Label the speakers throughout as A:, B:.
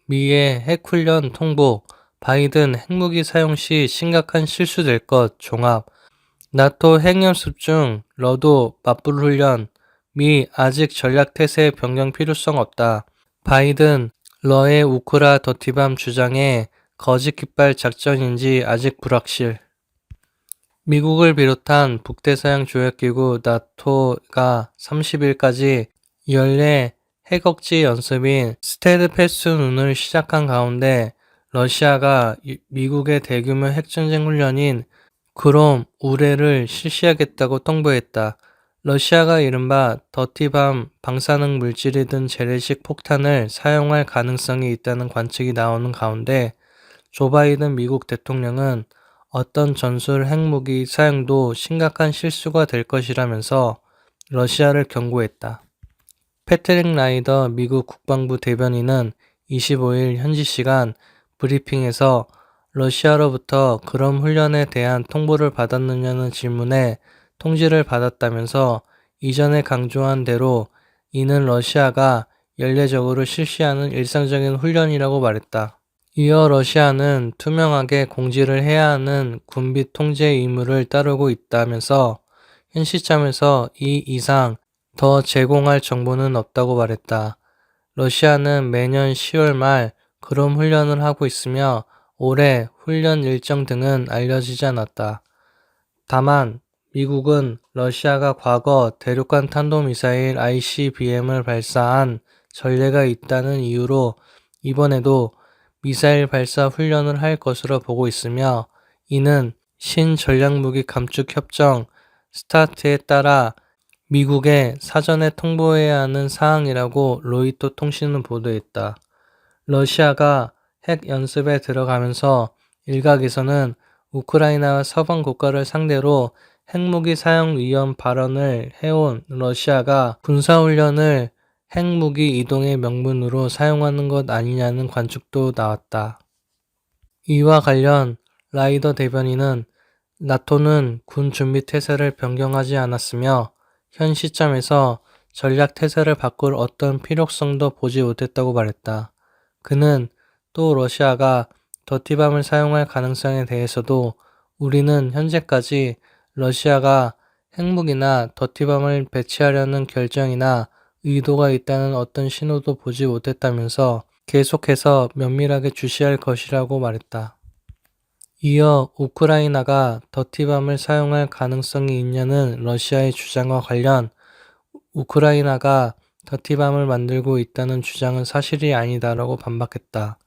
A: 미의 핵훈련 통보, 바이든 핵무기 사용 시 심각한 실수될 것 종합, 나토 핵연습 중 러도 맞불 훈련, 미 아직 전략태세 변경 필요성 없다. 바이든 러의 우크라 더티밤 주장에 거짓 깃발 작전인지 아직 불확실. 미국을 비롯한 북대서양 조약기구 나토가 30일까지 연례 핵억지 연습인 스테드패스눈을 시작한 가운데 러시아가 미국의 대규모 핵전쟁 훈련인 그롬 우레를 실시하겠다고 통보했다. 러시아가 이른바 더티밤 방사능 물질이 든 재래식 폭탄을 사용할 가능성이 있다는 관측이 나오는 가운데 조 바이든 미국 대통령은 어떤 전술 핵무기 사용도 심각한 실수가 될 것이라면서 러시아를 경고했다. 패트릭 라이더 미국 국방부 대변인은 25일 현지 시간 브리핑에서 러시아로부터 그런 훈련에 대한 통보를 받았느냐는 질문에 통지를 받았다면서 이전에 강조한 대로 이는 러시아가 연례적으로 실시하는 일상적인 훈련이라고 말했다. 이어 러시아는 투명하게 공지를 해야 하는 군비 통제 의무를 따르고 있다면서 현 시점에서 이 이상 더 제공할 정보는 없다고 말했다. 러시아는 매년 10월 말 그런 훈련을 하고 있으며 올해 훈련 일정 등은 알려지지 않았다. 다만 미국은 러시아가 과거 대륙간 탄도미사일 ICBM을 발사한 전례가 있다는 이유로 이번에도 미사일 발사 훈련을 할 것으로 보고 있으며 이는 신전략무기 감축 협정 스타트에 따라 미국에 사전에 통보해야 하는 사항이라고 로이터 통신은 보도했다. 러시아가 핵 연습에 들어가면서 일각에서는 우크라이나와 서방 국가를 상대로 핵무기 사용 위험 발언을 해온 러시아가 군사훈련을 핵무기 이동의 명분으로 사용하는 것 아니냐는 관측도 나왔다. 이와 관련 라이더 대변인은 나토는 군 준비 태세를 변경하지 않았으며 현 시점에서 전략 태세를 바꿀 어떤 필요성도 보지 못했다고 말했다. 그는 또 러시아가 더티밤을 사용할 가능성에 대해서도 우리는 현재까지 러시아가 핵무기나 더티밤을 배치하려는 결정이나 의도가 있다는 어떤 신호도 보지 못했다면서 계속해서 면밀하게 주시할 것이라고 말했다. 이어 우크라이나가 더티밤을 사용할 가능성이 있냐는 러시아의 주장과 관련 우크라이나가 더티밤을 만들고 있다는 주장은 사실이 아니다라고 반박했다.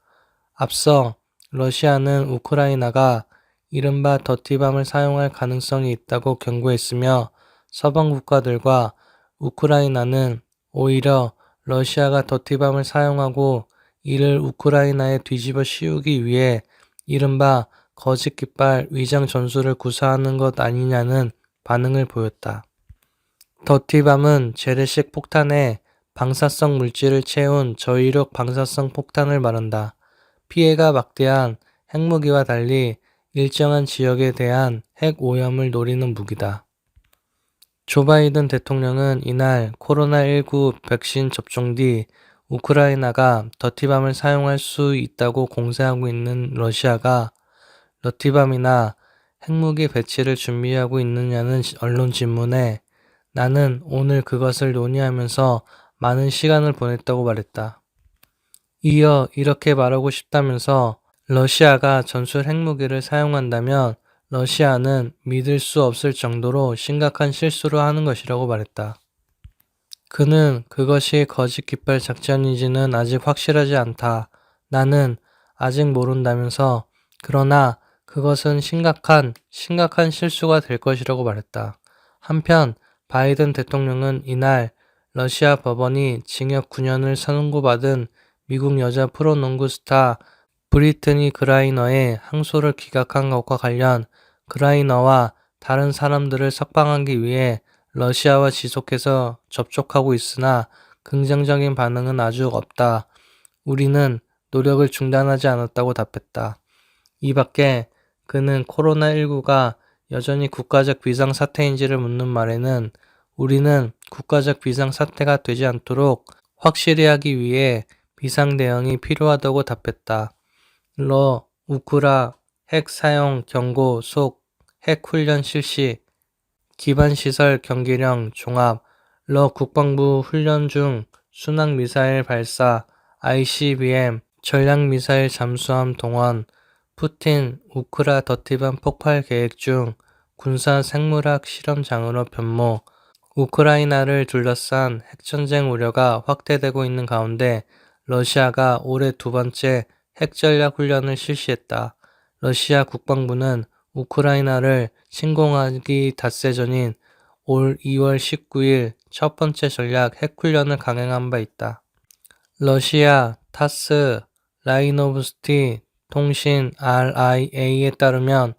A: 앞서 러시아는 우크라이나가 이른바 더티밤을 사용할 가능성이 있다고 경고했으며 서방 국가들과 우크라이나는 오히려 러시아가 더티밤을 사용하고 이를 우크라이나에 뒤집어 씌우기 위해 이른바 거짓 깃발 위장 전술을 구사하는 것 아니냐는 반응을 보였다. 더티밤은 재래식 폭탄에 방사성 물질을 채운 저이력 방사성 폭탄을 말한다. 피해가 막대한 핵무기와 달리 일정한 지역에 대한 핵 오염을 노리는 무기다. 조 바이든 대통령은 이날 코로나19 백신 접종 뒤 우크라이나가 더티밤을 사용할 수 있다고 공세하고 있는 러시아가 더티밤이나 핵무기 배치를 준비하고 있느냐는 언론 질문에 나는 오늘 그것을 논의하면서 많은 시간을 보냈다고 말했다. 이어 이렇게 말하고 싶다면서 러시아가 전술 핵무기를 사용한다면 러시아는 믿을 수 없을 정도로 심각한 실수를 하는 것이라고 말했다. 그는 그것이 거짓 깃발 작전인지는 아직 확실하지 않다. 나는 아직 모른다면서 그러나 그것은 심각한 실수가 될 것이라고 말했다. 한편 바이든 대통령은 이날 러시아 법원이 징역 9년을 선고받은 미국 여자 프로농구 스타 브리트니 그라이너의 항소를 기각한 것과 관련 그라이너와 다른 사람들을 석방하기 위해 러시아와 지속해서 접촉하고 있으나 긍정적인 반응은 아주 없다. 우리는 노력을 중단하지 않았다고 답했다. 이 밖에 그는 코로나19가 여전히 국가적 비상사태인지를 묻는 말에는 우리는 국가적 비상사태가 되지 않도록 확실히 하기 위해 비상 대응이 필요하다고 답했다. 우크라 핵 사용 경고 속 핵 훈련 실시 기반시설 경기령 종합 국방부 훈련 중 순항미사일 발사 ICBM 전략미사일 잠수함 동원 푸틴 우크라 더티밤 폭발 계획 중 군사 생물학 실험장으로 변모 우크라이나를 둘러싼 핵전쟁 우려가 확대되고 있는 가운데 러시아가 올해 두 번째 핵전략 훈련을 실시했다. 러시아 국방부는 우크라이나를 침공하기 닷새 전인 올 2월 19일 첫 번째 전략 핵훈련을 강행한 바 있다. 러시아 타스 라이노브스티 통신 RIA에 따르면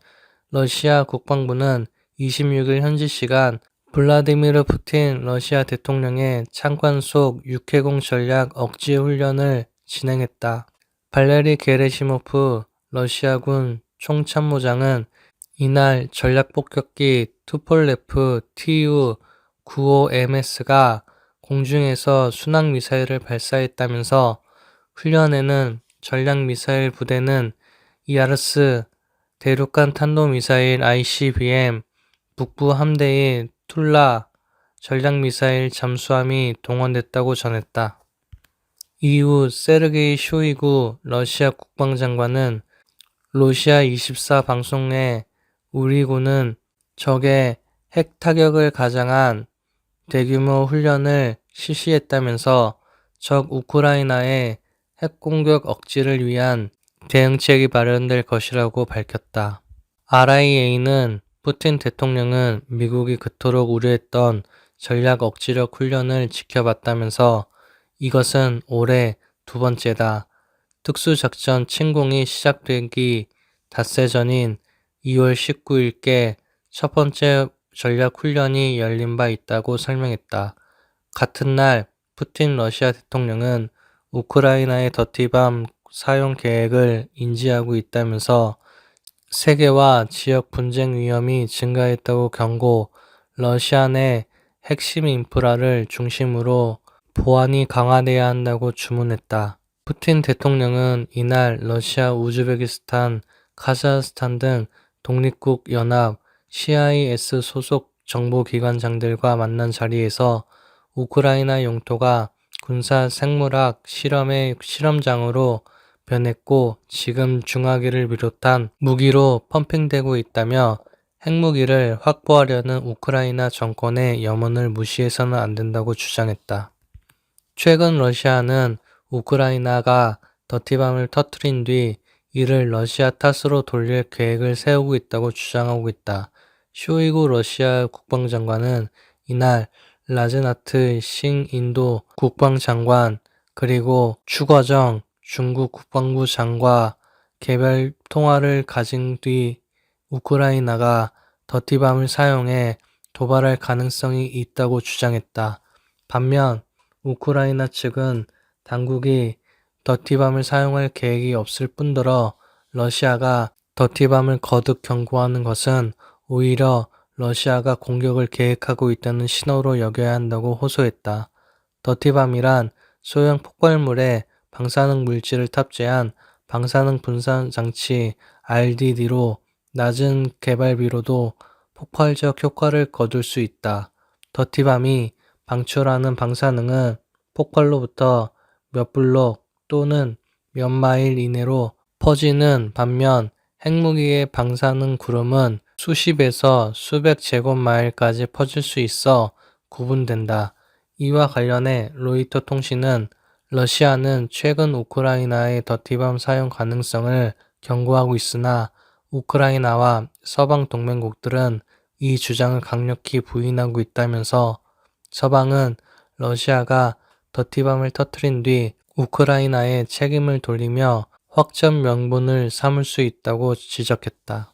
A: 러시아 국방부는 26일 현지 시간 블라디미르 푸틴 러시아 대통령의 창관 속 육해공 전략 억지 훈련을 진행했다. 발레리 게레시모프 러시아군 총참모장은 이날 전략폭격기 투폴레프 Tu-95MS가 공중에서 순항미사일을 발사했다면서 훈련에는 전략미사일 부대는 이아르스 대륙간 탄도미사일 ICBM 북부 함대의 툴라 전략미사일 잠수함이 동원됐다고 전했다. 이후 세르게이 쇼이구 러시아 국방장관은 러시아 24 방송에 우리 군은 적의 핵 타격을 가장한 대규모 훈련을 실시했다면서 적 우크라이나의 핵 공격 억지를 위한 대응책이 마련될 것이라고 밝혔다. RIA는 푸틴 대통령은 미국이 그토록 우려했던 전략 억지력 훈련을 지켜봤다면서 이것은 올해 두 번째다. 특수작전 침공이 시작되기 닷새 전인 2월 19일께 첫 번째 전략 훈련이 열린 바 있다고 설명했다. 같은 날 푸틴 러시아 대통령은 우크라이나의 더티밤 사용 계획을 인지하고 있다면서 세계와 지역 분쟁 위험이 증가했다고 경고, 러시아 내 핵심 인프라를 중심으로 보안이 강화돼야 한다고 주문했다. 푸틴 대통령은 이날 러시아, 우즈베키스탄, 카자흐스탄 등 독립국 연합 CIS 소속 정보기관장들과 만난 자리에서 우크라이나 영토가 군사 생물학 실험의 실험장으로 변했고 지금 중화기를 비롯한 무기로 펌핑되고 있다며 핵무기를 확보하려는 우크라이나 정권의 염원을 무시해서는 안 된다고 주장했다. 최근 러시아는 우크라이나가 더티밤을 터뜨린 뒤 이를 러시아 탓으로 돌릴 계획을 세우고 있다고 주장하고 있다. 쇼이구 러시아 국방장관은 이날 라즈나트 싱 인도 국방장관 그리고 추과정 중국 국방부 장과 개별 통화를 가진 뒤 우크라이나가 더티밤을 사용해 도발할 가능성이 있다고 주장했다. 반면 우크라이나 측은 당국이 더티밤을 사용할 계획이 없을 뿐더러 러시아가 더티밤을 거듭 경고하는 것은 오히려 러시아가 공격을 계획하고 있다는 신호로 여겨야 한다고 호소했다. 더티밤이란 소형 폭발물에 방사능 물질을 탑재한 방사능 분산 장치 RDD로 낮은 개발비로도 폭발적 효과를 거둘 수 있다. 더티밤이 방출하는 방사능은 폭발로부터 몇 블록 또는 몇 마일 이내로 퍼지는 반면 핵무기의 방사능 구름은 수십에서 수백 제곱마일까지 퍼질 수 있어 구분된다. 이와 관련해 로이터 통신은 러시아는 최근 우크라이나의 더티밤 사용 가능성을 경고하고 있으나 우크라이나와 서방 동맹국들은 이 주장을 강력히 부인하고 있다면서 서방은 러시아가 더티밤을 터뜨린 뒤 우크라이나에 책임을 돌리며 확전 명분을 삼을 수 있다고 지적했다.